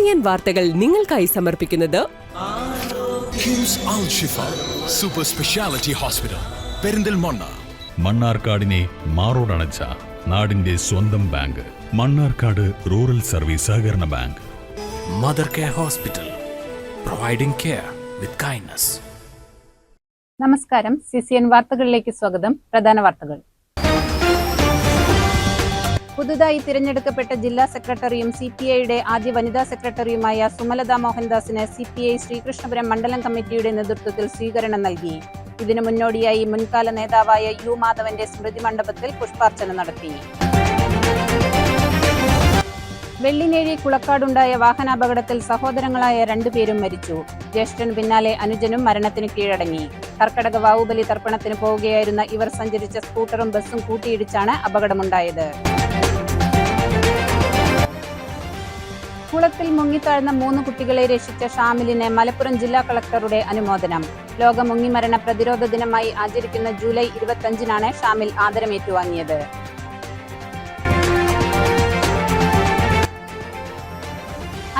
CCN വാർത്തകൾ നിങ്ങൾക്കായി സമർപ്പിക്കുന്നത് കിംസ് അൽ ഷിഫ സൂപ്പർ സ്പെഷ്യാലിറ്റി ഹോസ്പിറ്റൽ പെരിന്തൽമണ്ണ. മണ്ണാർക്കാടിനെ മാറോടണച്ച നാടിന്റെ സ്വന്തം ബാങ്ക് മണ്ണാർക്കാട് റൂറൽ സർവീസ് സഹകരണ bank. Mother care hospital, providing care with kindness. നമസ്കാരം. CCN വാർത്തകളിലേക്ക് സ്വാഗതം. പ്രധാന വാർത്തകൾ. പുതുതായി തിരഞ്ഞെടുക്കപ്പെട്ട ജില്ലാ സെക്രട്ടറിയും CPIയുടെ ആദ്യ വനിതാ സെക്രട്ടറിയുമായ സുമലത മോഹൻദാസിന് CPI ശ്രീകൃഷ്ണപുരം മണ്ഡലം കമ്മിറ്റിയുടെ നേതൃത്വത്തിൽ സ്വീകരണം നൽകി. ഇതിനു മുന്നോടിയായി മുൻകാല നേതാവായ U മാധവന്റെ സ്മൃതി മണ്ഡപത്തിൽ പുഷ്പാർച്ചന നടത്തി. വെള്ളിനേഴി കുളക്കാടുണ്ടായ വാഹനാപകടത്തിൽ സഹോദരങ്ങളായ 2 പേരും മരിച്ചു. ജ്യേഷ്ഠന് പിന്നാലെ അനുജനും മരണത്തിന് കീഴടങ്ങി. കർക്കടക വാവുബലി തർപ്പണത്തിന് പോവുകയായിരുന്ന ഇവർ സഞ്ചരിച്ച സ്കൂട്ടറും ബസ്സും കൂട്ടിയിടിച്ചാണ് അപകടമുണ്ടായത്. കുളത്തിൽ മുങ്ങിത്താഴ്ന്ന 3 കുട്ടികളെ രക്ഷിച്ച ഷാമിലിന് മലപ്പുറം ജില്ലാ കളക്ടറുടെ അനുമോദനം. ലോക മുങ്ങിമരണ പ്രതിരോധ ദിനമായി ആചരിക്കുന്ന ജൂലൈ 25-നാണ് ഷാമിൽ ആദരമേറ്റുവാങ്ങിയത്.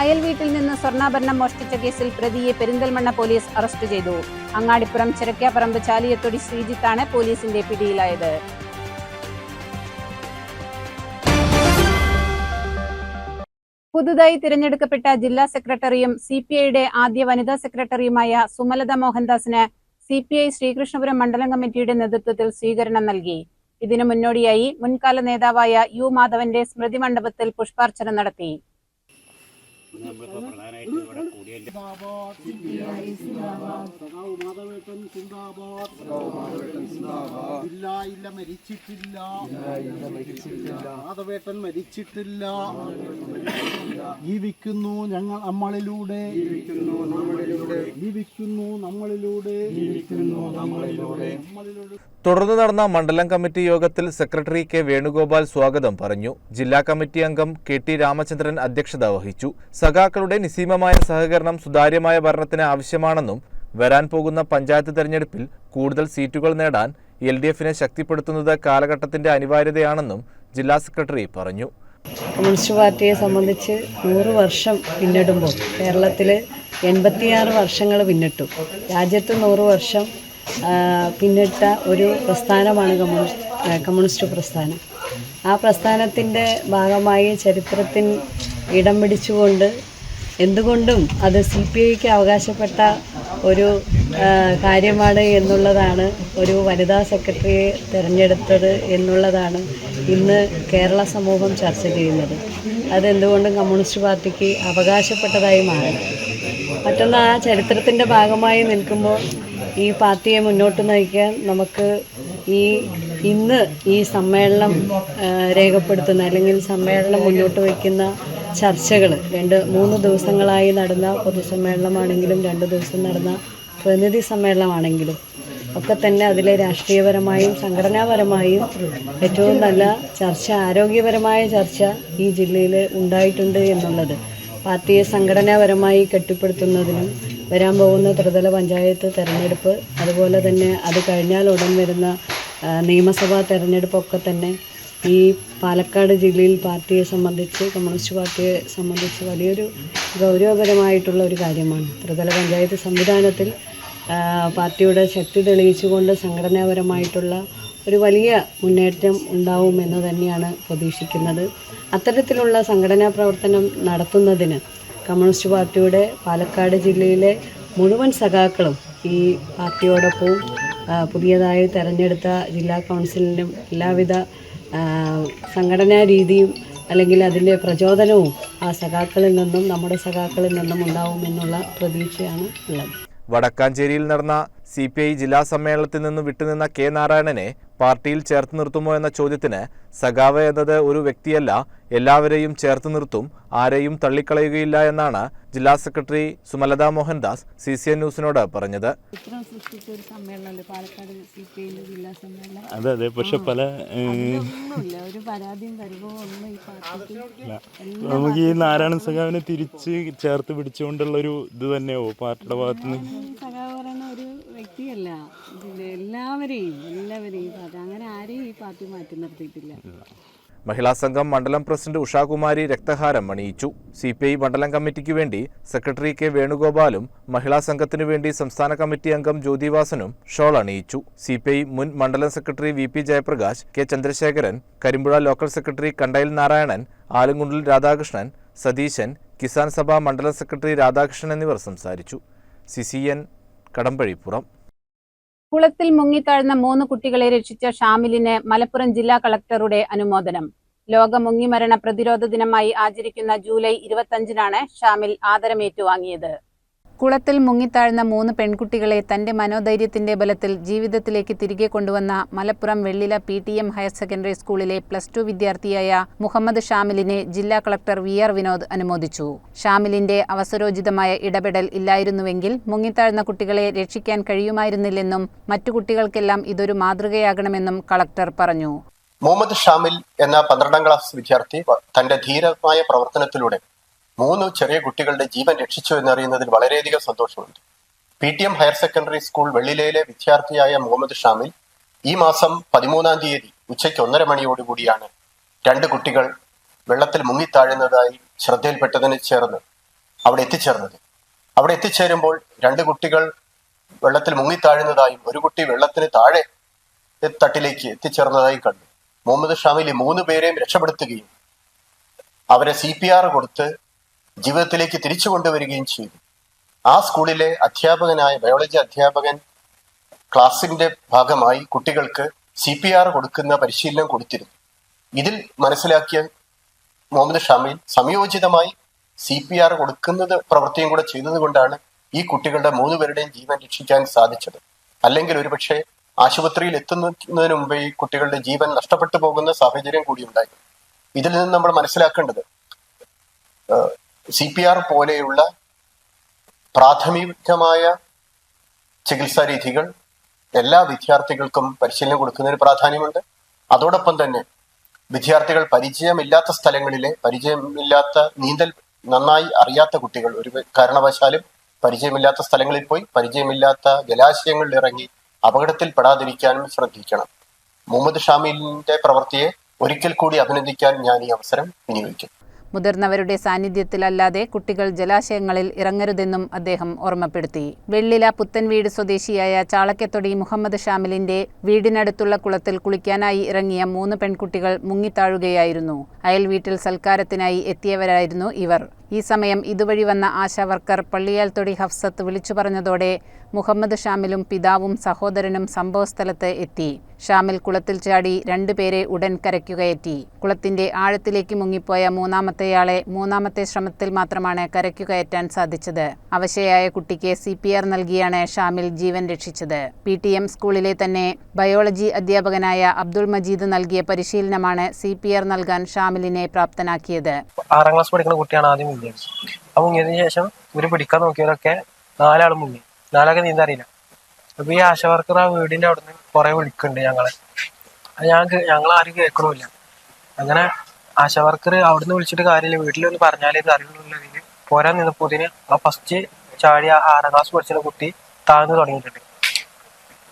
അയൽ വീട്ടിൽ നിന്ന് സ്വർണ്ണാഭരണം മോഷ്ടിച്ച കേസിൽ പ്രതിയെ പെരിന്തൽമണ്ണ പോലീസ് അറസ്റ്റ് ചെയ്തു. അങ്ങാടിപ്പുറം ചിരക്കാപ്പറമ്പ് ചാലിയത്തൊടി ശ്രീജിത്താണ് പോലീസിന്റെ പിടിയിലായത്. പുതുതായി തിരഞ്ഞെടുക്കപ്പെട്ട ജില്ലാ സെക്രട്ടറിയും CPIയുടെ ആദ്യ വനിതാ സെക്രട്ടറിയുമായ സുമലത മോഹൻദാസിന് CPI ശ്രീകൃഷ്ണപുരം മണ്ഡലം കമ്മിറ്റിയുടെ നേതൃത്വത്തിൽ സ്വീകരണം നൽകി. ഇതിനു മുന്നോടിയായി മുൻകാല നേതാവായ U മാധവന്റെ സ്മൃതി മണ്ഡപത്തിൽ പുഷ്പാർച്ചന നടത്തി. ജീവിക്കുന്നു ഞങ്ങൾ നമ്മളിലൂടെ, ജീവിക്കുന്നു നമ്മളിലൂടെ. തുടർന്ന് നടന്ന മണ്ഡലം കമ്മിറ്റി യോഗത്തിൽ സെക്രട്ടറി K വേണുഗോപാൽ സ്വാഗതം പറഞ്ഞു. ജില്ലാ കമ്മിറ്റി അംഗം KT രാമചന്ദ്രൻ അധ്യക്ഷത വഹിച്ചു. സഖാക്കളുടെ നിസ്സീമമായ സഹകരണം സുതാര്യമായ ഭരണത്തിന് ആവശ്യമാണെന്നും വരാൻ പോകുന്ന പഞ്ചായത്ത് തെരഞ്ഞെടുപ്പിൽ കൂടുതൽ സീറ്റുകൾ നേടാൻ LDFനെ ശക്തിപ്പെടുത്തുന്നത് കാലഘട്ടത്തിന്റെ അനിവാര്യതയാണെന്നും ജില്ലാ സെക്രട്ടറി പറഞ്ഞു. കമ്മ്യൂണിസ്റ്റ് പാർട്ടിയെ സംബന്ധിച്ച് 100 വർഷം പിന്നിടുമ്പോൾ കേരളത്തിൽ 86 വർഷങ്ങൾ പിന്നിട്ടു. രാജ്യത്ത് 100 വർഷം പിന്നിട്ട ഒരു പ്രസ്ഥാനമാണ് കമ്മ്യൂണിസ്റ്റ് പ്രസ്ഥാനം. ആ പ്രസ്ഥാനത്തിൻ്റെ ഭാഗമായി ചരിത്രത്തിൽ ഇടം പിടിച്ചുകൊണ്ട് എന്തുകൊണ്ടും അത് CPIക്ക് അവകാശപ്പെട്ട ഒരു കാര്യമാണ് എന്നുള്ളതാണ്, ഒരു വനിതാ സെക്രട്ടറിയെ തിരഞ്ഞെടുത്തത് എന്നുള്ളതാണ് ഇന്ന് കേരള സമൂഹം ചർച്ച ചെയ്യുന്നത്. അതെന്തുകൊണ്ടും കമ്മ്യൂണിസ്റ്റ് പാർട്ടിക്ക് അവകാശപ്പെട്ടതായി മാറി. മറ്റൊന്ന്, ആ ചരിത്രത്തിൻ്റെ ഭാഗമായി നിൽക്കുമ്പോൾ ഈ പാർട്ടിയെ മുന്നോട്ട് നയിക്കാൻ നമുക്ക് ഇന്ന് ഈ സമ്മേളനം രേഖപ്പെടുത്തുന്ന അല്ലെങ്കിൽ സമ്മേളനം മുന്നോട്ട് വയ്ക്കുന്ന ചർച്ചകൾ 2-3 ദിവസങ്ങളായി നടന്ന പൊതുസമ്മേളനമാണെങ്കിലും 2 ദിവസം നടന്ന പ്രതിനിധി സമ്മേളനമാണെങ്കിലും ഒക്കെ തന്നെ അതിലെ രാഷ്ട്രീയപരമായും സംഘടനാപരമായും ഏറ്റവും നല്ല ചർച്ച, ആരോഗ്യപരമായ ചർച്ച ഈ ജില്ലയിൽ ഉണ്ടായിട്ടുണ്ട് എന്നുള്ളത് പാർട്ടിയെ സംഘടനാപരമായി കെട്ടിപ്പടുത്തുന്നതിനും വരാൻ പോകുന്ന ത്രിതല പഞ്ചായത്ത് തെരഞ്ഞെടുപ്പ്, അതുപോലെ തന്നെ അത് കഴിഞ്ഞാൽ ഉടൻ വരുന്ന നിയമസഭാ തെരഞ്ഞെടുപ്പൊക്കെ തന്നെ ഈ പാലക്കാട് ജില്ലയിൽ പാർട്ടിയെ സംബന്ധിച്ച്, കമ്മ്യൂണിസ്റ്റ് പാർട്ടിയെ സംബന്ധിച്ച് വലിയൊരു ഗൗരവപരമായിട്ടുള്ള ഒരു കാര്യമാണ്. ത്രിതല പഞ്ചായത്ത് സംവിധാനത്തിൽ പാർട്ടിയുടെ ശക്തി തെളിയിച്ചുകൊണ്ട് സംഘടനാപരമായിട്ടുള്ള ഒരു വലിയ മുന്നേറ്റം ഉണ്ടാവുമെന്ന് തന്നെയാണ് പ്രതീക്ഷിക്കുന്നത്. അത്തരത്തിലുള്ള സംഘടനാ പ്രവർത്തനം നടത്തുന്നതിന് കമ്മ്യൂണിസ്റ്റ് പാർട്ടിയുടെ പാലക്കാട് ജില്ലയിലെ മുഴുവൻ സഖാക്കളും ഈ പാർട്ടിയോടൊപ്പവും പുതിയതായി തെരഞ്ഞെടുത്ത ജില്ലാ കൗൺസിലിനും എല്ലാവിധ സംഘടനാ രീതിയും അല്ലെങ്കിൽ അതിൻ്റെ പ്രചോദനവും ആ സഖാക്കളിൽ നിന്നും, നമ്മുടെ സഖാക്കളിൽ നിന്നും ഉണ്ടാവുമെന്നുള്ള പ്രതീക്ഷയാണ് ഉള്ളത്. വടക്കാഞ്ചേരിയിൽ നടന്ന CPI ജില്ലാ സമ്മേളനത്തിൽ നിന്നും വിട്ടുനിന്ന K നാരായണനെ പാർട്ടിയിൽ ചേർത്ത് നിർത്തുമോ എന്ന ചോദ്യത്തിന് സഖാവ് എന്നത് ഒരു വ്യക്തിയല്ല, എല്ലാവരെയും ചേർത്ത് നിർത്തും, ആരെയും തള്ളിക്കളയുകയില്ല എന്നാണ് ജില്ലാ സെക്രട്ടറി സുമലത മോഹൻദാസ് CCN ന്യൂസിനോട് പറഞ്ഞത്. അതെ, പക്ഷെ പല നമുക്ക് ഈ നാരായണ സഖാവിനെ തിരിച്ച് ചേർത്ത് പിടിച്ചുകൊണ്ടുള്ള ഒരു ഇത് തന്നെയോ പാർട്ടിയുടെ ഭാഗത്തുനിന്ന് ഒരു വ്യക്തിയല്ല, എല്ലാവരെയും അങ്ങനെ ആരെയും ഈ പാർട്ടി മാറ്റി നിർത്തിയിട്ടില്ല. മഹിളാ സംഘം മണ്ഡലം പ്രസിഡന്റ് ഉഷാകുമാരി രക്തഹാരം അണിയിച്ചു. CPI മണ്ഡലം കമ്മിറ്റിക്ക് വേണ്ടി സെക്രട്ടറി കെ വേണുഗോപാലും മഹിളാ സംഘത്തിനു വേണ്ടി സംസ്ഥാന കമ്മിറ്റി അംഗം ജ്യോതിവാസനും ഷോൾ അണിയിച്ചു. CPI മുൻ മണ്ഡലം secretary VP Jayaprakash, K Chandrasekharan, Karimpuzha local secretary Kandayil Narayanan, Alankundil Radhakrishnan, Satheesan, Kisan Sabha മണ്ഡലം സെക്രട്ടറി രാധാകൃഷ്ണൻ എന്നിവർ സംസാരിച്ചു. CCN കടമ്പഴിപ്പുറം. കുളത്തിൽ മുങ്ങിത്താഴ്ന്ന 3 കുട്ടികളെ രക്ഷിച്ച ഷാമിലിന് മലപ്പുറം ജില്ലാ കളക്ടറുടെ അനുമോദനം. ലോക മുങ്ങിമരണ പ്രതിരോധ ദിനമായി ആചരിക്കുന്ന ജൂലൈ 25-നാണ് ഷാമിൽ ആദരം ഏറ്റുവാങ്ങിയത്. കുളത്തിൽ മുങ്ങിത്താഴ്ന്ന 3 പെൺകുട്ടികളെ തന്റെ മനോധൈര്യത്തിന്റെ ബലത്തിൽ ജീവിതത്തിലേക്ക് തിരികെ കൊണ്ടുവന്ന മലപ്പുറം വെള്ളില PTM ഹയർ സെക്കൻഡറി സ്കൂളിലെ +2 വിദ്യാർത്ഥിയായ മുഹമ്മദ് ഷാമിലിനെ ജില്ലാ കളക്ടർ VR വിനോദ് അനുമോദിച്ചു. ഷാമിലിന്റെ അവസരോചിതമായ ഇടപെടൽ ഇല്ലായിരുന്നുവെങ്കിൽ മുങ്ങിത്താഴ്ന്ന കുട്ടികളെ രക്ഷിക്കാൻ കഴിയുമായിരുന്നില്ലെന്നും മറ്റു കുട്ടികൾക്കെല്ലാം ഇതൊരു മാതൃകയാകണമെന്നും കളക്ടർ പറഞ്ഞു. മുഹമ്മദ് ഷാമിൽ എന്ന 12ാം ക്ലാസ് വിദ്യാർത്ഥി തന്റെ ധീരമായ പ്രവർത്തനത്തിലൂടെ 3 ചെറിയ കുട്ടികളുടെ ജീവൻ രക്ഷിച്ചു എന്നറിയുന്നതിൽ വളരെയധികം സന്തോഷമുണ്ട്. PTM ഹയർ സെക്കൻഡറി സ്കൂൾ വെള്ളിലയിലെ വിദ്യാർത്ഥിയായ മുഹമ്മദ് ഷാമിൽ ഈ മാസം 13-ാം തീയതി ഉച്ചയ്ക്ക് 1:30 മണിയോടുകൂടിയാണ് 2 കുട്ടികൾ വെള്ളത്തിൽ മുങ്ങിത്താഴുന്നതായി ശ്രദ്ധയിൽപ്പെട്ടതിന് അവിടെ എത്തിച്ചേരുമ്പോൾ 2 കുട്ടികൾ വെള്ളത്തിൽ മുങ്ങിത്താഴുന്നതായും 1 കുട്ടി വെള്ളത്തിന് താഴെ തട്ടിലേക്ക് എത്തിച്ചേർന്നതായി കണ്ടു. മുഹമ്മദ് ഷാമിൽ 3 പേരെയും രക്ഷപ്പെടുത്തുകയും അവരെ CPR കൊടുത്ത് ജീവിതത്തിലേക്ക് തിരിച്ചു കൊണ്ടുവരികയും ചെയ്തു. ആ സ്കൂളിലെ ബയോളജി അധ്യാപകൻ ക്ലാസിന്റെ ഭാഗമായി കുട്ടികൾക്ക് CPR കൊടുക്കുന്ന പരിശീലനം കൊടുത്തിരുന്നു. ഇതിൽ മനസ്സിലാക്കിയ മുഹമ്മദ് ഷാമിൽ സംയോജിതമായി CPR കൊടുക്കുന്നത് പ്രവൃത്തിയും കൂടെ ചെയ്തത് കൊണ്ടാണ് ഈ കുട്ടികളുടെ 3 പേരുടെയും ജീവൻ രക്ഷിക്കാൻ സാധിച്ചത്. അല്ലെങ്കിൽ ഒരുപക്ഷെ ആശുപത്രിയിൽ എത്തുന്നതിന് മുമ്പേ ഈ കുട്ടികളുടെ ജീവൻ നഷ്ടപ്പെട്ടു പോകുന്ന സാഹചര്യം കൂടി ഉണ്ടായിരുന്നു. ഇതിൽ നിന്ന് നമ്മൾ മനസ്സിലാക്കേണ്ടത് CPR പോലെയുള്ള പ്രാഥമികമായ ചികിത്സാ രീതികൾ എല്ലാ വിദ്യാർത്ഥികൾക്കും പരിശീലനം കൊടുക്കുന്നതിന് പ്രാധാന്യമുണ്ട്. അതോടൊപ്പം തന്നെ വിദ്യാർത്ഥികൾ പരിചയമില്ലാത്ത നീന്തൽ നന്നായി അറിയാത്ത കുട്ടികൾ ഒരു കാരണവശാലും പരിചയമില്ലാത്ത സ്ഥലങ്ങളിൽ പോയി പരിചയമില്ലാത്ത ജലാശയങ്ങളിൽ ഇറങ്ങി അപകടത്തിൽപ്പെടാതിരിക്കാനും ശ്രദ്ധിക്കണം. മുഹമ്മദ് ഷാമിലിന്റെ പ്രവൃത്തിയെ ഒരിക്കൽ കൂടി അഭിനന്ദിക്കാൻ ഞാൻ ഈ അവസരം വിനിയോഗിക്കുന്നു. മുതിർന്നവരുടെ സാന്നിധ്യത്തിലല്ലാതെ കുട്ടികൾ ജലാശയങ്ങളിൽ ഇറങ്ങരുതെന്നും അദ്ദേഹം ഓർമ്മപ്പെടുത്തി. വെള്ളില പുത്തൻവീട് സ്വദേശിയായ ചാളക്കത്തൊടി മുഹമ്മദ് ഷാമിലിന്റെ വീടിനടുത്തുള്ള കുളത്തിൽ കുളിക്കാനായി ഇറങ്ങിയ 3 പെൺകുട്ടികൾ മുങ്ങിത്താഴുകയായിരുന്നു. അയൽ വീട്ടിൽ സൽക്കാരത്തിനായി എത്തിയവരായിരുന്നു ഇവർ. ഈ സമയം ഇതുവഴി വന്ന ആശാവർക്കർ പള്ളിയാൽത്തൊടി ഹഫ്സത്ത് വിളിച്ചു പറഞ്ഞതോടെ മുഹമ്മദ് ഷാമിലും പിതാവും സഹോദരനും സംഭവസ്ഥലത്ത് എത്തി. ഷാമിൽ കുളത്തിൽ ചാടി 2 പേരെ ഉടൻ കരയ്ക്കു കയറ്റി. കുളത്തിന്റെ ആഴത്തിലേക്ക് മുങ്ങിപ്പോയ 3-മത്തെയാളെ 3-മത്തെ ശ്രമത്തിൽ മാത്രമാണ് കരയ്ക്കു കയറ്റാൻ സാധിച്ചത്. അവശയായ കുട്ടിക്ക് CPR നൽകിയാണ് ഷാമിൽ ജീവൻ രക്ഷിച്ചത്. PTM സ്കൂളിലെ തന്നെ ബയോളജി അധ്യാപകനായ അബ്ദുൾ മജീദ് നൽകിയ പരിശീലനമാണ് CPR നൽകാൻ ഷാമിലിനെ പ്രാപ്തനാക്കിയത്. 6ാം ക്ലാസ് പഠിക്കുന്ന കുട്ടിയാണ് ആദ്യം മുങ്ങിയത്. ആ മുങ്ങിയതിനു ശേഷം ഇവര് പിടിക്കാൻ നോക്കിയവരൊക്കെ 4 ആൾ മുങ്ങി. 4 നീന്തറിയില്ല. അപ്പൊ ഈ ആശാവർക്കർ ആ വീടിന്റെ അവിടുന്ന് കുറെ വിളിക്കുന്നുണ്ട് ഞങ്ങളെ. ഞങ്ങൾ ആരും കേൾക്കണമില്ല. അങ്ങനെ ആശാവർക്കർ അവിടുന്ന് വിളിച്ചിട്ട് കാര്യമില്ല, വീട്ടിലൊന്ന് പറഞ്ഞാലേ ഇത് അറിയുള്ളതിന് പോരാൻ നിന്നപ്പോതിന് ആ ഫസ്റ്റ് ചാടി 6ാം ക്ലാസ് പഠിച്ച കുട്ടി താഴ്ന്നു തുടങ്ങിയിട്ടുണ്ട്.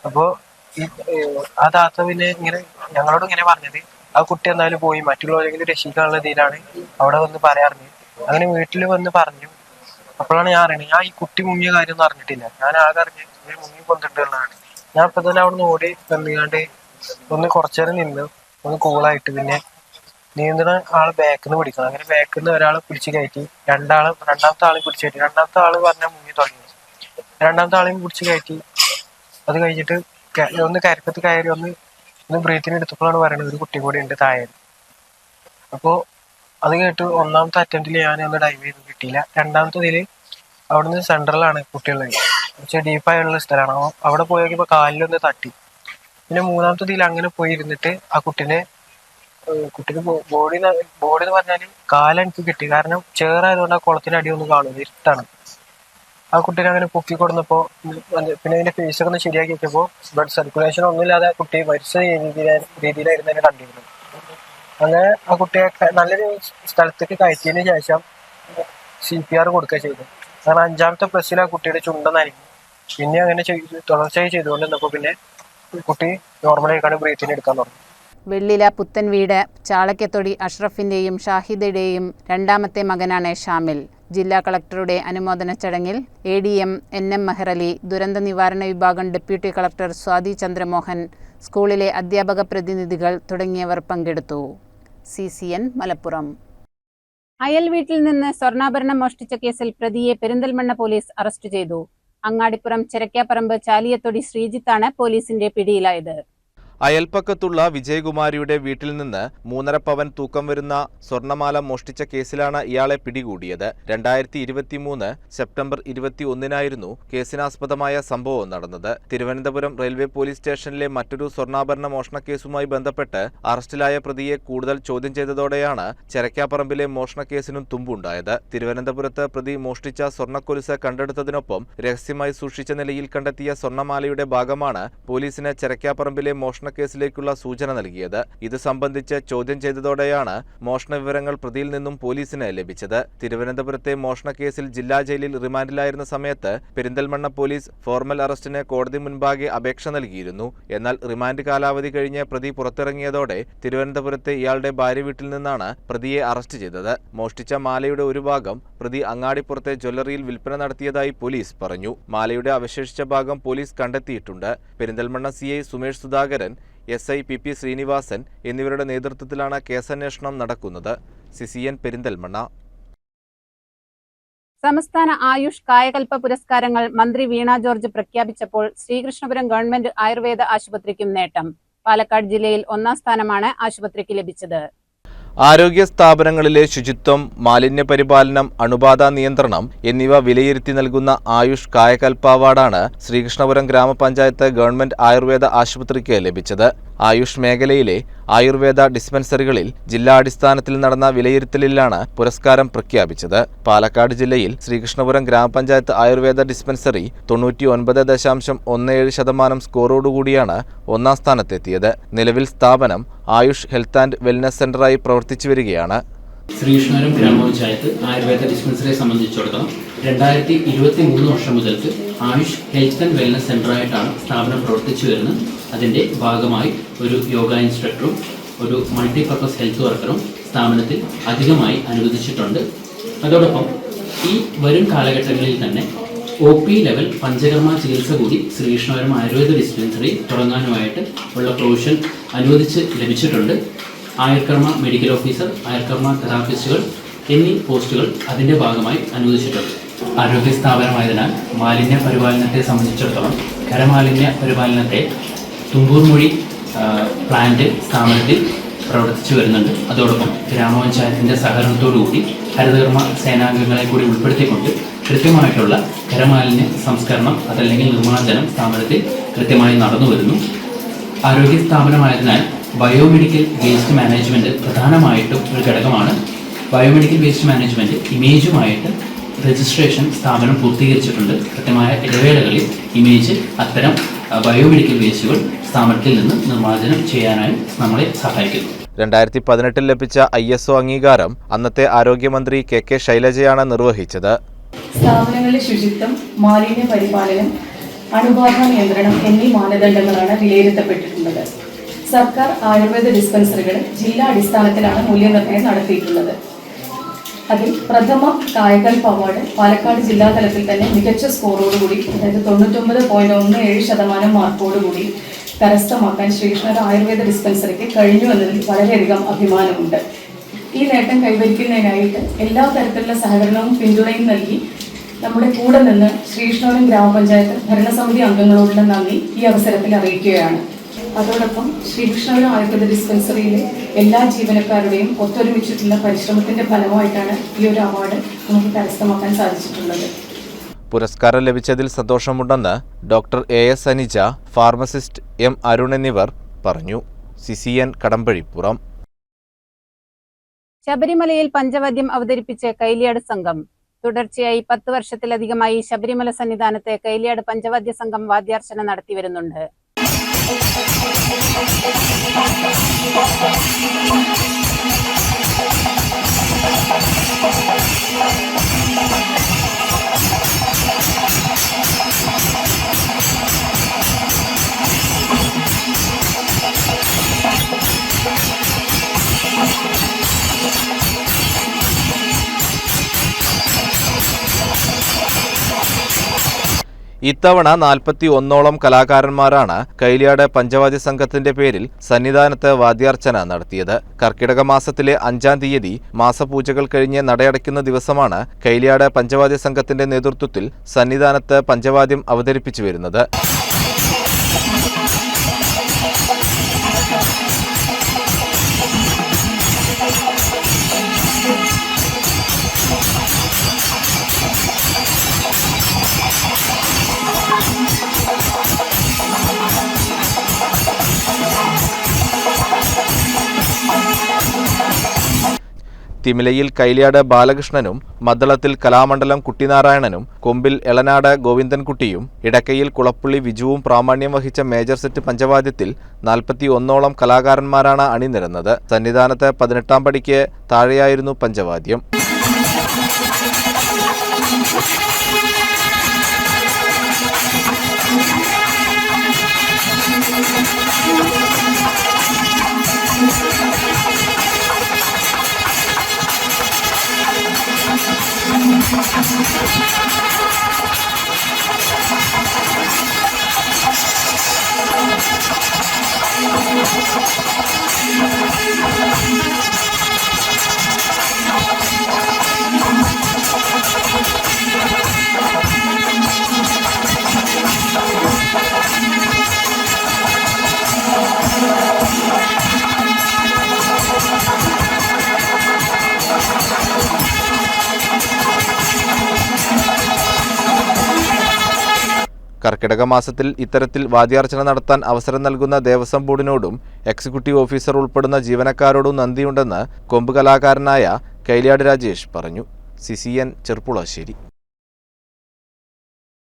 അപ്പോ ആ താത്ത പിന്നെ ഞങ്ങളോട് ഇങ്ങനെ പറഞ്ഞത് ആ കുട്ടി എന്തായാലും പോയി മറ്റുള്ളവരെങ്കിലും രക്ഷിക്കാനുള്ള ഇതിലാണ് അവിടെ വന്ന് പറയാറുണ്ട്. അങ്ങനെ വീട്ടിൽ വന്ന് പറഞ്ഞു. അപ്പോഴാണ് ഞാൻ അറിയണത്. ഞാൻ ഈ കുട്ടി മുങ്ങിയ കാര്യം ഒന്നും അറിഞ്ഞിട്ടില്ല. ഞാൻ ആകെ അറിഞ്ഞത് മുങ്ങി കൊണ്ടിട്ടുള്ളതാണ്. ഞാൻ ഇപ്പൊ തന്നെ അവിടെ നിന്ന് ഓടി വന്നുകാണ്ട് ഒന്ന് കുറച്ചേരം നിന്ന് ഒന്ന് കൂളായിട്ട് പിന്നെ നീന്തണ ആള് ബാക്കിൽ നിന്ന് പിടിക്കണം. അങ്ങനെ ബാക്കിൽ നിന്ന് ഒരാളെ പിടിച്ച് കയറ്റി രണ്ടാമത്തെ ആളെ പിടിച്ച് കയറ്റി. 2-മത്തെ ആള് പറഞ്ഞാൽ മുങ്ങി തുടങ്ങി. 2-മത്തെ ആളെയും പിടിച്ച് കയറ്റി. അത് കഴിഞ്ഞിട്ട് ഒന്ന് കരക്കത്ത് കയറി ഒന്ന് ബ്രീത്തിന് എടുത്തപ്പോഴാണ് പറയുന്നത് ഒരു കുട്ടി കൂടി ഉണ്ട് താഴെ. അപ്പോ അത് കേട്ട് 1-മത്തെ അറ്റംപ്റ്റിൽ ഞാൻ ഒന്ന് ഡൈവ് ചെയ്ത് കിട്ടിയില്ല. 2-മത്തതിൽ അവിടുന്ന് സെൻട്രലാണ് കുട്ടികളുടെ കുറച്ച് ഡീപ്പായുള്ള സ്ഥലമാണ്. അവിടെ പോയി നോക്കിയപ്പോൾ കാലിലൊന്ന് തട്ടി. പിന്നെ 3-മത്തതിൽ അങ്ങനെ പോയി ഇരുന്നിട്ട് ആ കുട്ടിക്ക് ബോഡി എന്ന് പറഞ്ഞാല് കാലെനിക്ക് കിട്ടി. കാരണം ചേറായതുകൊണ്ട് ആ കുളത്തിന്റെ അടി ഒന്നും കാണുന്നത് ഇരുട്ടാണ്. ആ കുട്ടീനെ അങ്ങനെ പൊക്കി കൊടുന്നപ്പോ പിന്നെ അതിന്റെ ഫേസ് ഒക്കെ ഒന്ന് ശരിയാക്കി വെച്ചപ്പോ ബ്ലഡ് സർക്കുലേഷൻ ഒന്നുമില്ലാതെ ആ കുട്ടി മരിച്ച രീതിയിലായിരുന്നു എന്നെ കണ്ടിരുന്നത്. അങ്ങനെ ആ കുട്ടിയെ നല്ലൊരു സ്ഥലത്തേക്ക് കയറ്റിയതിന് ശേഷം CPR കൊടുക്കുക ചെയ്തു. കാരണം 5-മത്തെ പ്ലസ്സിൽ ആ കുട്ടിയുടെ ചുണ്ടെന്നായിരിക്കും. പിന്നെ അങ്ങനെ തുടർച്ചയായി ചെയ്തുകൊണ്ട് നിന്നപ്പോൾ പിന്നെ കുട്ടി നോർമലായിക്കാണ് ബ്രീത്തിന് എടുക്കാൻ തുടങ്ങി. വെള്ളില പുത്തൻവീട് ചാളക്കത്തൊടി അഷ്റഫിന്റെയും ഷാഹിദയുടെയും രണ്ടാമത്തെ മകനാണ് ഷാമിൽ. ജില്ലാ കളക്ടറുടെ അനുമോദന ചടങ്ങിൽ ADM NM മെഹ്റലി, ദുരന്ത നിവാരണ വിഭാഗം ഡെപ്യൂട്ടി കളക്ടർ സ്വാതി ചന്ദ്രമോഹൻ, സ്കൂളിലെ അധ്യാപക പ്രതിനിധികൾ തുടങ്ങിയവർ പങ്കെടുത്തു. CCN മലപ്പുറം. അയൽ വീട്ടിൽ നിന്ന് സ്വർണ്ണാഭരണം മോഷ്ടിച്ച കേസിൽ പ്രതിയെ പെരിന്തൽമണ്ണ പോലീസ് അറസ്റ്റ് ചെയ്തു. അങ്ങാടിപ്പുറം ചെരക്കാപ്പറമ്പ് ചാലിയത്തൊടി ശ്രീജിത്താണ് പോലീസിന്റെ പിടിയിലായത്. അയൽപ്പക്കത്തുള്ള വിജയകുമാരിയുടെ വീട്ടിൽ നിന്ന് 3.5 പവൻ തൂക്കം വരുന്ന സ്വർണമാല മോഷ്ടിച്ച കേസിലാണ് ഇയാളെ പിടികൂടിയത്. 2023 സെപ്റ്റംബർ 21-നായിരുന്നു കേസിനാസ്പദമായ സംഭവം നടന്നത്. തിരുവനന്തപുരം റെയിൽവേ പോലീസ് സ്റ്റേഷനിലെ മറ്റൊരു സ്വർണ്ണാഭരണ മോഷണ കേസുമായി ബന്ധപ്പെട്ട് അറസ്റ്റിലായ പ്രതിയെ കൂടുതൽ ചോദ്യം ചെയ്തതോടെയാണ് ചെരക്കാപ്പറമ്പിലെ മോഷണ കേസിനും തുമ്പുണ്ടായത്. തിരുവനന്തപുരത്ത് പ്രതി മോഷ്ടിച്ച സ്വർണ്ണക്കൊലുസ് കണ്ടെടുത്തതിനൊപ്പം രഹസ്യമായി സൂക്ഷിച്ച നിലയിൽ കണ്ടെത്തിയ സ്വർണ്ണമാലയുടെ ഭാഗമാണ് പോലീസിന് ചെരക്കാപ്പറമ്പിലെ മോഷണ കേസിലേക്കുള്ള സൂചന നൽകിയത്. ഇത് സംബന്ധിച്ച് ചോദ്യം ചെയ്തതോടെയാണ് മോഷണ വിവരങ്ങൾ പ്രതിയിൽ നിന്നും പോലീസിന് ലഭിച്ചത്. തിരുവനന്തപുരത്തെ മോഷണ കേസിൽ ജില്ലാ ജയിലിൽ റിമാൻഡിലായിരുന്ന സമയത്ത് പെരിന്തൽമണ്ണ പോലീസ് ഫോർമൽ അറസ്റ്റിന് കോടതി മുൻപാകെ അപേക്ഷ നൽകിയിരുന്നു. എന്നാൽ റിമാൻഡ് കാലാവധി കഴിഞ്ഞ് പ്രതി പുറത്തിറങ്ങിയതോടെ തിരുവനന്തപുരത്തെ ഇയാളുടെ ഭാര്യ വീട്ടിൽ നിന്നാണ് പ്രതിയെ അറസ്റ്റ് ചെയ്തത്. മോഷ്ടിച്ച മാലയുടെ ഒരു ഭാഗം പ്രതി അങ്ങാടിപ്പുറത്തെ ജ്വല്ലറിയിൽ വിൽപ്പന നടത്തിയതായി പോലീസ് പറഞ്ഞു. മാലയുടെ അവശേഷിച്ച ഭാഗം പോലീസ് കണ്ടെത്തിയിട്ടുണ്ട്. Perinthalmanna CI Sumesh Sudhakaran, SI PP Sreenivasan എന്നിവരുടെ നേതൃത്വത്തിലാണ് കേസന്വേഷണം നടക്കുന്നത്. CCN പെരിന്തൽമണ്ണ. സംസ്ഥാന ആയുഷ് കായകൽപ്പ പുരസ്കാരങ്ങൾ മന്ത്രി വീണ ജോർജ് പ്രഖ്യാപിച്ചപ്പോൾ ശ്രീകൃഷ്ണപുരം ഗവൺമെന്റ് ആയുർവേദ ആശുപത്രിക്കും നേട്ടം. പാലക്കാട് ജില്ലയിൽ 1-ം സ്ഥാനമാണ് ആശുപത്രിക്ക് ലഭിച്ചത്. ആരോഗ്യ സ്ഥാപനങ്ങളിലെ ശുചിത്വം, മാലിന്യ പരിപാലനം, അണുബാധ നിയന്ത്രണം എന്നിവ വിലയിരുത്തി നൽകുന്ന ആയുഷ് കായകൽപ്പ അവാർഡാണ് ശ്രീകൃഷ്ണപുരം ഗ്രാമപഞ്ചായത്ത് ഗവൺമെന്റ് ആയുർവേദ ആശുപത്രിക്ക് ലഭിച്ചത്. ആയുഷ് മേഖലയിലെ ആയുർവേദ ഡിസ്പെൻസറികളിൽ ജില്ലാടിസ്ഥാനത്തിൽ നടന്ന വിലയിരുത്തലിലാണ് പുരസ്കാരം പ്രഖ്യാപിച്ചത്. പാലക്കാട് ജില്ലയിൽ ശ്രീകൃഷ്ണപുരം ഗ്രാമപഞ്ചായത്ത് ആയുർവേദ ഡിസ്പെൻസറി 99.17% സ്കോറോടുകൂടിയാണ് 1-ം സ്ഥാനത്തെത്തിയത്. നിലവിൽ സ്ഥാപനം ആയുഷ് ഹെൽത്ത് ആൻഡ് വെൽനസ് സെന്ററായി പ്രവർത്തിച്ചു വരികയാണ്. ശ്രീകൃഷ്ണപുരം ഗ്രാമപഞ്ചായത്ത് ആയുർവേദ ഡിസ്പെൻസറിയെ സംബന്ധിച്ചിടത്തോളം 2023 വർഷം മുതൽക്ക് ആയുഷ് ഹെൽത്ത് ആൻഡ് വെൽനസ് സെൻ്ററായിട്ടാണ് സ്ഥാപനം പ്രവർത്തിച്ചു വരുന്നത്. അതിൻ്റെ ഭാഗമായി ഒരു യോഗ ഇൻസ്ട്രക്ടറും ഒരു മൾട്ടിപർപ്പസ് ഹെൽത്ത് വർക്കറും സ്ഥാപനത്തിൽ അധികമായി അനുവദിച്ചിട്ടുണ്ട്. അതോടൊപ്പം ഈ വരും കാലഘട്ടങ്ങളിൽ തന്നെ OP ലെവൽ പഞ്ചകർമ്മ ചികിത്സ കൂടി ശ്രീകൃഷ്ണപുരം ആയുർവേദ ഡിസ്പെൻസറി തുടങ്ങാനുമായിട്ട് ഉള്ള പ്രൊവിഷൻ അനുവദിച്ച് ലഭിച്ചിട്ടുണ്ട്. ആയുർകർമ്മ മെഡിക്കൽ ഓഫീസർ, ആയുർകർമ്മ തെറാപ്പിസ്റ്റുകൾ എന്നീ പോസ്റ്റുകൾ അതിൻ്റെ ഭാഗമായി അനുവദിച്ചിട്ടുണ്ട്. ആരോഗ്യ സ്ഥാപനമായതിനാൽ മാലിന്യ പരിപാലനത്തെ സംബന്ധിച്ചിടത്തോളം ഖരമാലിന്യ പരിപാലനത്തെ തുമ്പൂർമൊഴി പ്ലാന്റ് സ്ഥാപനത്തിൽ പ്രവർത്തിച്ചു വരുന്നുണ്ട്. അതോടൊപ്പം ഗ്രാമപഞ്ചായത്തിൻ്റെ സഹകരണത്തോടുകൂടി ഹരിതകർമ്മ സേനാംഗങ്ങളെ കൂടി ഉൾപ്പെടുത്തിക്കൊണ്ട് കൃത്യമായിട്ടുള്ള ഖരമാലിന്യ സംസ്കരണം അതല്ലെങ്കിൽ നിർമ്മാർജ്ജനം സ്ഥാപനത്തിൽ കൃത്യമായി നടന്നു വരുന്നു. ആരോഗ്യ സ്ഥാപനമായതിനാൽ ബയോമെഡിക്കൽ വേസ്റ്റ് മാനേജ്മെൻറ്റ് പ്രധാനമായിട്ടും ഒരു ഘടകമാണ്. ബയോമെഡിക്കൽ വേസ്റ്റ് മാനേജ്മെൻറ്റ് ഇമേജുമായിട്ട് രജിസ്ട്രേഷൻ സ്ഥാപനം പൂർത്തീകരിച്ചിട്ടുണ്ട്. കൃത്യമായ ഇടവേളകളിൽ ഇമേജ് അത്തരം ബയോമെഡിക്കൽ വേസ്റ്റുകൾ സ്ഥാപനത്തിൽ നിന്ന് നിർമ്മാർജ്ജനം ചെയ്യാനായി നമ്മളെ സഹായിക്കുന്നു. 2018 ലഭിച്ച ISO അംഗീകാരം അന്നത്തെ ആരോഗ്യമന്ത്രി KK ശൈലജയാണ് നിർവഹിച്ചത്. സ്ഥാപനങ്ങളിലെ ശുചിത്വം, മാലിന്യ പരിപാലനം, അണുബാധ നിയന്ത്രണം എന്നീ മാനദണ്ഡങ്ങളാണ് വിലയിരുത്തപ്പെട്ടിട്ടുള്ളത്. സർക്കാർ ആയുർവേദ ഡിസ്പെൻസറികൾ ജില്ലാ അടിസ്ഥാനത്തിലാണ് മൂല്യനിർണ്ണയം നടത്തിയിട്ടുള്ളത്. അതിൽ പ്രഥമ കായകൽപ്പ അവാർഡ് പാലക്കാട് ജില്ലാതലത്തിൽ തന്നെ മികച്ച സ്കോറോടുകൂടി, അതായത് 99.17% മാർക്കോടുകൂടി കരസ്ഥമാക്കാൻ ശ്രീകൃഷ്ണപുരം ആയുർവേദ ഡിസ്പെൻസറിക്ക് കഴിഞ്ഞു എന്നതിൽ വളരെയധികം അഭിമാനമുണ്ട്. ഈ നേട്ടം കൈവരിക്കുന്നതിനായിട്ട് എല്ലാ തരത്തിലുള്ള സഹകരണവും പിന്തുണയും നൽകി നമ്മുടെ കൂടെ നിന്ന് ശ്രീകൃഷ്ണപുരം ഗ്രാമപഞ്ചായത്ത് ഭരണസമിതി അംഗങ്ങളോടുള്ള നന്ദി ഈ അവസരത്തിൽ അറിയിക്കുകയാണ്. അതോടൊപ്പം ശ്രീകൃഷ്ണപുരം ആയുർവേദ ഡിസ്പെൻസറിയിലെ എല്ലാ ജീവനക്കാരുടെയും ഒത്തൊരുമിച്ചിട്ടുള്ള പരിശ്രമത്തിന്റെ ഫലമായിട്ടാണ് ഈ ഒരു അവാർഡ് നമുക്ക് കരസ്ഥമാക്കാൻ സാധിച്ചിട്ടുള്ളത്. പുരസ്കാരം ലഭിച്ചതിൽ സന്തോഷമുണ്ടെന്ന് doctor AS Anija, pharmacist M Arun എന്നിവർ പറഞ്ഞു. CCN കടമ്പഴിപ്പുറം. ശബരിമലയിൽ പഞ്ചവാദ്യം അവതരിപ്പിച്ച് കൈലിയാട് സംഘം. തുടർച്ചയായി 10 വർഷത്തിലധികമായി ശബരിമല സന്നിധാനത്ത് കൈലിയാട് പഞ്ചവാദ്യ സംഘം വാദ്യാർച്ചന നടത്തിവരുന്നുണ്ട്. ഇത്തവണ 41ഓളം കലാകാരന്മാരാണ് കൈലിയാട് പഞ്ചവാദ്യ സംഘത്തിന്റെ പേരിൽ സന്നിധാനത്ത് വാദ്യാർച്ചന നടത്തിയത്. കർക്കിടക മാസത്തിലെ 5-ാം തീയതി മാസപൂജകൾ കഴിഞ്ഞ് നടയടയ്ക്കുന്ന ദിവസമാണ് കൈലിയാട് പഞ്ചവാദ്യ സംഘത്തിന്റെ നേതൃത്വത്തിൽ സന്നിധാനത്ത് പഞ്ചവാദ്യം അവതരിപ്പിച്ചു വരുന്നത്. തിമിലയിൽ കൈലിയാട് ബാലകൃഷ്ണനും, മദ്ദളത്തിൽ കലാമണ്ഡലം കുട്ടിനാരായണനും, കൊമ്പിൽ എളനാട് ഗോവിന്ദൻകുട്ടിയും, ഇടക്കയിൽ കുളപ്പുള്ളി വിജുവും പ്രാമാണ്യം വഹിച്ച മേജർ സെറ്റ് പഞ്ചവാദ്യത്തിൽ 41ഓളം കലാകാരന്മാരാണ് അണിനിരന്നത്. സന്നിധാനത്ത് 18ാം പടിക്ക് താഴെയായിരുന്നു പഞ്ചവാദ്യം. കർക്കിടക മാസത്തിൽ ഇത്തരത്തിൽ വാദ്യാർച്ചന നടത്താൻ അവസരം നൽകുന്ന ദേവസ്വം ബോർഡിനോടും എക്സിക്യൂട്ടീവ് ഓഫീസർ ഉൾപ്പെടുന്ന ജീവനക്കാരോടും നന്ദിയുണ്ടെന്ന് കൊമ്പ് കലാകാരനായ കൈലിയാട് രാജേഷ് പറഞ്ഞു. CCN ചെർപ്പുളശ്ശേരി.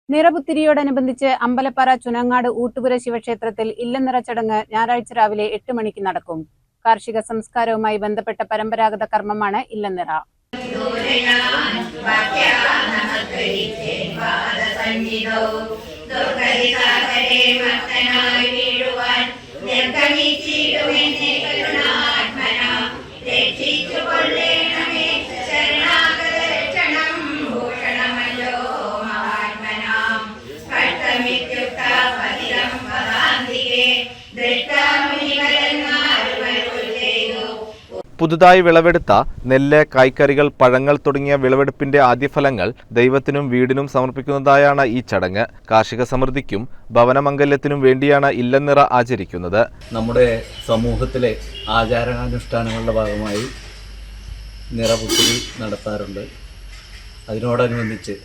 നിറപുത്തിരിയോടനുബന്ധിച്ച് അമ്പലപ്പാറ ചുനങ്ങാട് ഊട്ടുപുര ശിവക്ഷേത്രത്തിൽ ഇല്ലനിറ ചടങ്ങ് ഞായറാഴ്ച രാവിലെ 8 മണിക്ക് നടക്കും. കാർഷിക സംസ്കാരവുമായി ബന്ധപ്പെട്ട പരമ്പരാഗത കർമ്മമാണ് ഇല്ലനിറ. പുതുതായി വിളവെടുത്ത നെല്ല്, കായ്ക്കറികൾ, പഴങ്ങൾ തുടങ്ങിയ വിളവെടുപ്പിന്റെ ആദ്യഫലങ്ങൾ ദൈവത്തിനും വീടിനും സമർപ്പിക്കുന്നതായാണ് ഈ ചടങ്ങ്. കാർഷിക സമൃദ്ധിക്കും ഭവനമംഗല്യത്തിനും വേണ്ടിയാണ് ഇല്ലനിറ ആചരിക്കുന്നത്. നമ്മുടെ സമൂഹത്തിലെ ആചാരാനുഷ്ഠാനങ്ങളുടെ ഭാഗമായി നിറപുത്തിരി നടത്താറുണ്ട്. അതിനോടനുബന്ധിച്ച്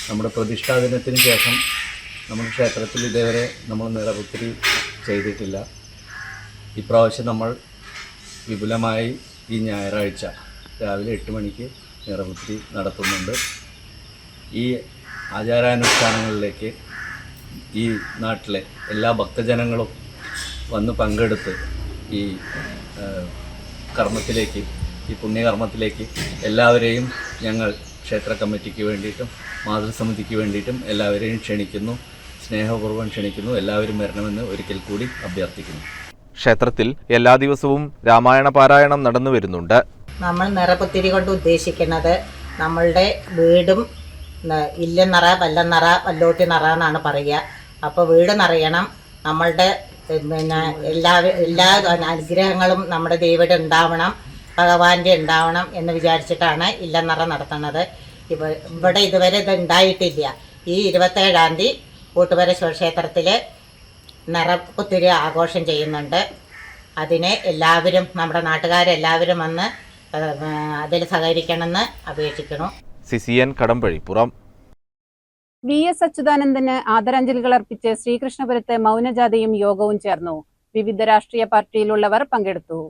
നമ്മുടെ പ്രതിഷ്ഠാ ദിനത്തിന് ശേഷം നമ്മുടെ ക്ഷേത്രത്തിൽ ഇതേവരെ നമ്മൾ നിറപുത്തിരി ചെയ്തിട്ടില്ല. ഇപ്രാവശ്യം നമ്മൾ വിപുലമായി ഈ ഞായറാഴ്ച രാവിലെ 8 മണിക്ക് നിറപുത്തിരി നടത്തുന്നുണ്ട്. ഈ ആചാരാനുഷ്ഠാനങ്ങളിലേക്ക് ഈ നാട്ടിലെ എല്ലാ ഭക്തജനങ്ങളും വന്ന് പങ്കെടുത്ത് ഈ കർമ്മത്തിലേക്ക്, ഈ പുണ്യകർമ്മത്തിലേക്ക് എല്ലാവരെയും ഞങ്ങൾ ക്ഷേത്ര കമ്മിറ്റിക്ക് വേണ്ടിയിട്ടും മാതൃസമിതിക്ക് വേണ്ടിയിട്ടും എല്ലാവരെയും ക്ഷണിക്കുന്നു, സ്നേഹപൂർവ്വം ക്ഷണിക്കുന്നു. എല്ലാവരും വരണമെന്ന് ഒരിക്കൽ കൂടി അഭ്യർത്ഥിക്കുന്നു. ക്ഷേത്രത്തിൽ എല്ലാ ദിവസവും രാമായണ പാരായണം നടന്നു വരുന്നുണ്ട്. നമ്മൾ നിറപുത്തിരി കൊണ്ട് ഉദ്ദേശിക്കുന്നത് നമ്മളുടെ വീടും ഇല്ലനിറ, വല്ലനിറ, വല്ലോട്ടി നിറ എന്നാണ് പറയുക. അപ്പോൾ വീട് നിറയണം, നമ്മളുടെ എല്ലാ അനുഗ്രഹങ്ങളും നമ്മുടെ ദൈവയുടെ ഉണ്ടാവണം, ഭഗവാന്റെ ഉണ്ടാവണം എന്ന് വിചാരിച്ചിട്ടാണ് ഇല്ലനിറ നടത്തുന്നത്. ഇവിടെ ഇതുവരെ ഇത് ഉണ്ടായിട്ടില്ല. ഈ 27-ാം തീയതി ഊട്ടുപുര ശിവക്ഷേത്രത്തിൽ നിറപുത്തിരി ആഘോഷം ചെയ്യുന്നുണ്ട്. അതിന് എല്ലാവരും, നമ്മുടെ നാട്ടുകാരെല്ലാവരും വന്ന് അതിൽ സഹകരിക്കണമെന്ന് അപേക്ഷിക്കുന്നു. CCN കടമ്പഴിപ്പുറം. VS അച്യുതാനന്ദന് ആദരാഞ്ജലികൾ അർപ്പിച്ച് ശ്രീകൃഷ്ണപുരത്ത് മൗനജാഥയും യോഗവും ചേർന്നു. വിവിധ രാഷ്ട്രീയ പാർട്ടിയിലുള്ളവർ പങ്കെടുത്തു.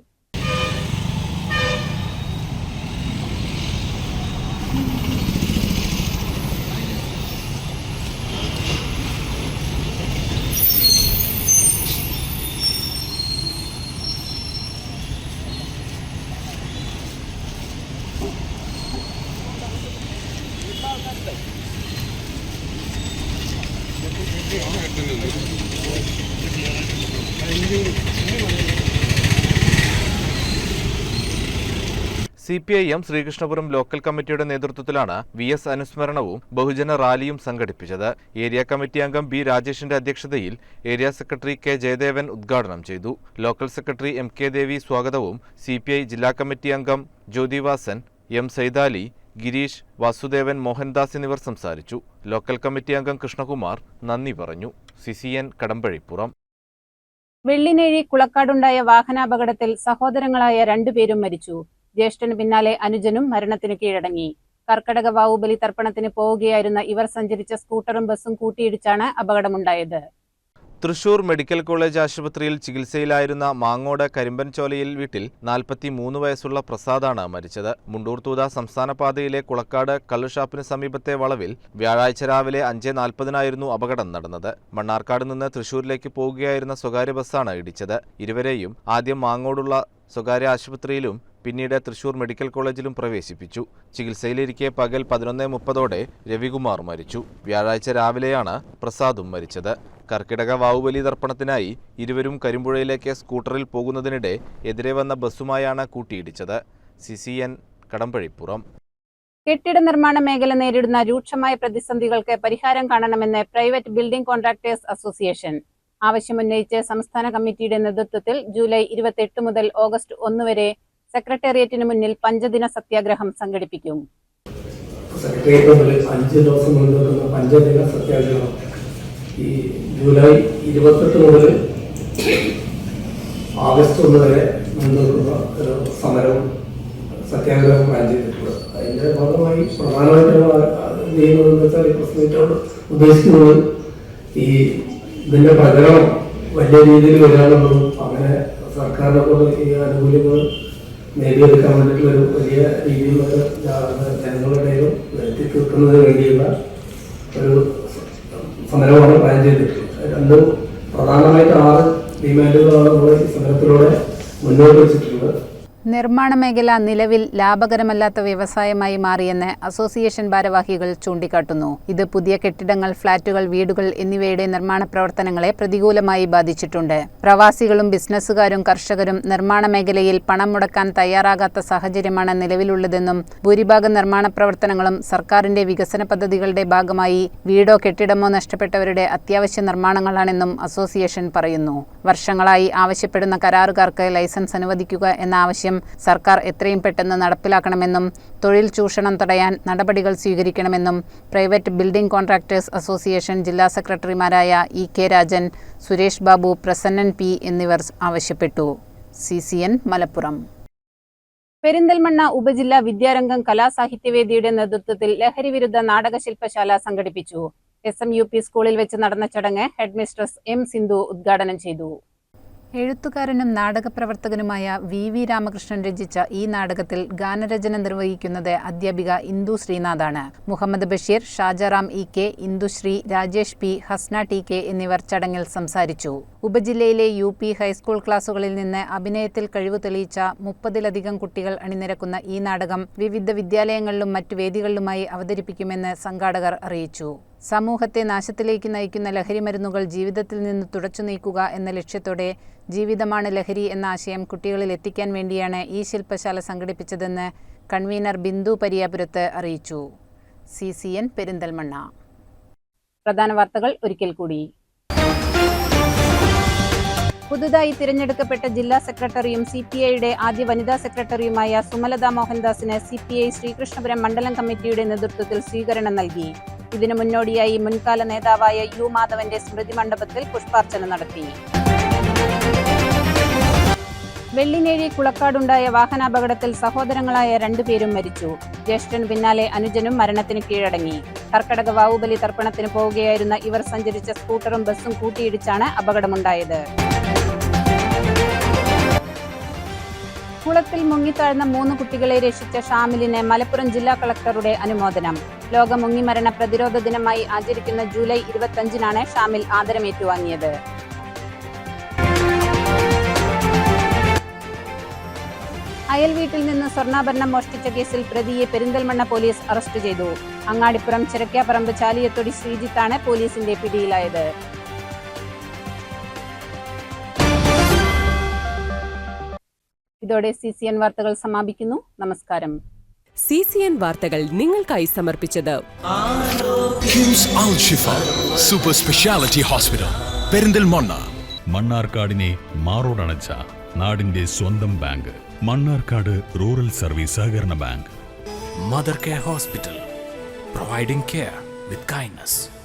CPIM ശ്രീകൃഷ്ണപുരം ലോക്കൽ കമ്മിറ്റിയുടെ നേതൃത്വത്തിലാണ് VS അനുസ്മരണവും ബഹുജന റാലിയും സംഘടിപ്പിച്ചത്. ഏരിയ കമ്മിറ്റി അംഗം B രാജേഷിന്റെ അധ്യക്ഷതയിൽ ഏരിയ സെക്രട്ടറി K ജയദേവൻ ഉദ്ഘാടനം ചെയ്തു. ലോക്കൽ സെക്രട്ടറി MK ദേവി സ്വാഗതവും CPI ജില്ലാ കമ്മിറ്റി അംഗം ജ്യോതിവാസൻ, M സൈതാലി, ഗിരീഷ്, വാസുദേവൻ, മോഹൻദാസ് എന്നിവർ സംസാരിച്ചു. ലോക്കൽ കമ്മിറ്റി അംഗം കൃഷ്ണകുമാർ നന്ദി പറഞ്ഞു. CCN കടമ്പഴിപ്പുറം. വെള്ളിനേഴി കുളക്കാടുണ്ടായ വാഹനാപകടത്തിൽ സഹോദരങ്ങളായ രണ്ടുപേരും മരിച്ചു. ജ്യേഷ്ഠന് പിന്നാലെ അനുജനും മരണത്തിന് കീഴടങ്ങി. കർക്കടക വാവുബലി തർപ്പണത്തിന് പോവുകയായിരുന്ന ഇവർ സഞ്ചരിച്ച സ്കൂട്ടറും ബസ്സും കൂട്ടിയിടിച്ചാണ് അപകടമുണ്ടായത്. തൃശൂർ മെഡിക്കൽ കോളേജ് ആശുപത്രിയിൽ ചികിത്സയിലായിരുന്ന മാങ്ങോട് കരിമ്പൻചോലയിൽ വീട്ടിൽ 43 വയസ്സുള്ള പ്രസാദാണ് മരിച്ചത്. മുണ്ടൂർത്തൂത സംസ്ഥാന പാതയിലെ കുളക്കാട് കള്ളുഷാപ്പിന് സമീപത്തെ വളവിൽ വ്യാഴാഴ്ച രാവിലെ 5:40-നായിരുന്നു അപകടം നടന്നത്. മണ്ണാർക്കാട് നിന്ന് തൃശൂരിലേക്ക് പോവുകയായിരുന്ന സ്വകാര്യ ബസ്സാണ് ഇടിച്ചത്. ഇരുവരെയും ആദ്യം മാങ്ങോടുള്ള സ്വകാര്യ ആശുപത്രിയിലും പിന്നീട് തൃശൂർ മെഡിക്കൽ കോളേജിലും പ്രവേശിപ്പിച്ചു. ചികിത്സയിലിരിക്കെ പകൽ 11:30 രവികുമാർ മരിച്ചു. വ്യാഴാഴ്ച രാവിലെയാണ് പ്രസാദും മരിച്ചത്. കർക്കിടക വാവുബലി തർപ്പണത്തിനായി ഇരുവരും കരിമ്പുഴയിലേക്ക് സ്കൂട്ടറിൽ പോകുന്നതിനിടെ എതിരെ വന്ന ബസ്സുമായാണ് കൂട്ടിയിടിച്ചത്. CCN കടമ്പഴിപ്പുറം. കെട്ടിട നിർമ്മാണ മേഖല നേരിടുന്ന രൂക്ഷമായ പ്രതിസന്ധികൾക്ക് പരിഹാരം കാണണമെന്ന് പ്രൈവറ്റ് ബിൽഡിംഗ് കോൺട്രാക്ടേഴ്സ് അസോസിയേഷൻ ആവശ്യമുന്നയിച്ച് സംസ്ഥാന കമ്മിറ്റിയുടെ നേതൃത്വത്തിൽ ജൂലൈ 28 മുതൽ ഓഗസ്റ്റ് 1 വരെ സെക്രട്ടേറിയറ്റിന് മുന്നിൽ പഞ്ചദിന സത്യാഗ്രഹം സംഘടിപ്പിക്കും. സെക്രട്ടേറിയറ്റ് മുതൽ 5 ദിവസം നീണ്ടുനിൽക്കുന്ന പഞ്ചദിന സത്യാഗ്രഹം ഈ ജൂലൈ 28 മുതൽ ഓഗസ്റ്റ് 1 വരെ നീണ്ടുനിൽക്കുന്ന ഒരു സമരവും സത്യാഗ്രഹം പ്ലാൻ ചെയ്തിട്ടുണ്ട്. അതിന്റെ ഭാഗമായി പ്രധാനമായിട്ടുള്ള ചെയ്യുന്നതെന്ന് വെച്ചാൽ ഈ പ്രശ്നത്തോട് ഉദ്ദേശിക്കുന്നത് ഈ ഇതിന്റെ പ്രചരണം വലിയ രീതിയിൽ വരാനുള്ളതും അങ്ങനെ സർക്കാരിനെ കൊണ്ട് ഈ ആനുകൂല്യങ്ങൾ നേടിയെടുക്കാൻ വേണ്ടിയിട്ടുള്ള ഒരു വലിയ രീതിയിലുള്ള ജനങ്ങളുടെ എത്തിക്കുന്നതിന് വേണ്ടിയുള്ള ഒരു സമരമാണ് പ്ലാൻ ചെയ്തിട്ടുള്ളത്. രണ്ടും പ്രധാനമായിട്ട് 6 ഡിമാൻഡുകളാണ് നമ്മൾ ഈ സമരത്തിലൂടെ മുന്നോട്ട് വെച്ചിട്ടുള്ളത്. നിർമ്മാണ മേഖല നിലവിൽ ലാഭകരമല്ലാത്ത വ്യവസായമായി മാറിയെന്ന് അസോസിയേഷൻ ഭാരവാഹികൾ ചൂണ്ടിക്കാട്ടുന്നു. ഇത് പുതിയ കെട്ടിടങ്ങൾ, ഫ്ളാറ്റുകൾ, വീടുകൾ എന്നിവയുടെ നിർമ്മാണ പ്രവർത്തനങ്ങളെ പ്രതികൂലമായി ബാധിച്ചിട്ടുണ്ട്. പ്രവാസികളും ബിസിനസ്സുകാരും കർഷകരും നിർമ്മാണ മേഖലയിൽ പണം മുടക്കാൻ തയ്യാറാകാത്ത സാഹചര്യമാണ് നിലവിലുള്ളതെന്നും ഭൂരിഭാഗം നിർമ്മാണ പ്രവർത്തനങ്ങളും സർക്കാരിന്റെ വികസന പദ്ധതികളുടെ ഭാഗമായി വീടോ കെട്ടിടമോ നഷ്ടപ്പെട്ടവരുടെ അത്യാവശ്യ നിർമ്മാണങ്ങളാണെന്നും അസോസിയേഷൻ പറയുന്നു. വർഷങ്ങളായി ആവശ്യപ്പെടുന്ന കരാറുകാർക്ക് ലൈസൻസ് അനുവദിക്കുക എന്ന ആവശ്യം സർക്കാർ എത്രയും പെട്ടെന്ന് നടപ്പിലാക്കണമെന്നും തൊഴിൽ ചൂഷണം തടയാൻ നടപടികൾ സ്വീകരിക്കണമെന്നും പ്രൈവറ്റ് ബിൽഡിംഗ് കോൺട്രാക്ടേഴ്സ് അസോസിയേഷൻ ജില്ലാ സെക്രട്ടറിമാരായ EK രാജൻ, സുരേഷ് ബാബു, പ്രസന്നൻ P എന്നിവർ ആവശ്യപ്പെട്ടു. CCN മലപ്പുറം. പെരിന്തൽമണ്ണ ഉപജില്ലാ വിദ്യാരംഗം കലാസാഹിത്യവേദിയുടെ നേതൃത്വത്തിൽ ലഹരിവിരുദ്ധ നാടകശില്പശാല സംഘടിപ്പിച്ചു. SMUP സ്കൂളിൽ വെച്ച് നടന്ന ചടങ്ങ് ഹെഡ്മിസ്ട്രസ് M സിന്ധു ഉദ്ഘാടനം ചെയ്തു. എഴുത്തുകാരനും നാടകപ്രവർത്തകനുമായ VV രാമകൃഷ്ണൻ രചിച്ച ഈ നാടകത്തിൽ ഗാനരചന നിർവഹിക്കുന്നത് അധ്യാപിക Indu ശ്രീനാഥാണ്. Muhammad Basheer, ഷാജറാം EK, ഇന്ദുശ്രീ, Rajesh P, Hasna TK എന്നിവർ ചടങ്ങിൽ സംസാരിച്ചു. ഉപജില്ലയിലെ UP ഹൈസ്കൂൾ ക്ലാസുകളിൽ നിന്ന് അഭിനയത്തിൽ കഴിവ് തെളിയിച്ച 30-ലധികം കുട്ടികൾ അണിനിരക്കുന്ന ഈ നാടകം വിവിധ വിദ്യാലയങ്ങളിലും മറ്റു വേദികളിലുമായി അവതരിപ്പിക്കുമെന്ന് സംഘാടകർ അറിയിച്ചു. സമൂഹത്തെ നാശത്തിലേക്ക് നയിക്കുന്ന ലഹരിമരുന്നുകൾ ജീവിതത്തിൽ നിന്ന് തുടച്ചു നീക്കുക എന്ന ലക്ഷ്യത്തോടെ ജീവിതമാണ് ലഹരി എന്ന ആശയം കുട്ടികളിൽ എത്തിക്കാൻ വേണ്ടിയാണ് ഈ ശില്പശാല സംഘടിപ്പിച്ചതെന്ന് കൺവീനർ ബിന്ദു പരിയാപുരത്ത് അറിയിച്ചു. CCN പെരിന്തൽമണ്ണ. പ്രധാന വാർത്തകൾ ഒരിക്കൽ കൂടി. പുതുതായി തിരഞ്ഞെടുക്കപ്പെട്ട ജില്ലാ സെക്രട്ടറിയും CPIയുടെ ആദ്യ വനിതാ സെക്രട്ടറിയുമായ സുമലത മോഹൻദാസിന് CPI ശ്രീകൃഷ്ണപുരം മണ്ഡലം കമ്മിറ്റിയുടെ നേതൃത്വത്തിൽ സ്വീകരണം നൽകി. ഇതിനു മുന്നോടിയായി മുൻകാല നേതാവായ U മാധവന്റെ സ്മൃതി മണ്ഡപത്തിൽ പുഷ്പാർച്ചന നടത്തി. വെള്ളിനേഴി കുളക്കാടുണ്ടായ വാഹനാപകടത്തിൽ സഹോദരങ്ങളായ രണ്ടുപേരും മരിച്ചു. ജ്യേഷ്ഠന് പിന്നാലെ അനുജനും മരണത്തിന് കീഴടങ്ങി. കർക്കടക വാവുബലി തർപ്പണത്തിന് പോവുകയായിരുന്ന ഇവർ സഞ്ചരിച്ച സ്കൂട്ടറും ബസ്സും കൂട്ടിയിടിച്ചാണ് അപകടമുണ്ടായത്. കുളത്തിൽ മുങ്ങിത്താഴ്ന്ന 3 കുട്ടികളെ രക്ഷിച്ച ഷാമിലിന് മലപ്പുറം ജില്ലാ കളക്ടറുടെ അനുമോദനം. ലോക മുങ്ങിമരണ പ്രതിരോധ ദിനമായി ആചരിക്കുന്ന ജൂലൈ 25-നാണ് ഷാമിൽ ആദരം ഏറ്റുവാങ്ങിയത്. അയൽവീട്ടിൽ നിന്ന് സ്വർണ്ണാഭരണം മോഷ്ടിച്ച കേസിൽ പ്രതിയെ പെരിന്തൽമണ്ണ പോലീസ് അറസ്റ്റ് ചെയ്തു. അങ്ങാടിപ്പുറം ചിരക്കാപ്പറമ്പ് ചാലിയത്തൊടി ശ്രീജിത്താണ് പോലീസിന്റെ പിടിയിലായത്. ഇതോടെ CCN വാർത്തകൾ സമാപിക്കുന്നു. നമസ്കാരം. CCN വാർത്തകൾ നിങ്ങൾക്കായി സമർപ്പിച്ചത് കിംസ് അൽ ഷിഫ സൂപ്പർ സ്പെഷ്യാലിറ്റി ഹോസ്പിറ്റൽ പെരിന്തൽമണ്ണ. മണ്ണാർക്കാടിനെ മാറോടണച്ച നാടിന്റെ സ്വന്തം ബാങ്ക്. മണ്ണാർക്കാട് റൂറൽ സർവീസ് സഹകരണ bank. Mother care hospital, providing care with kindness.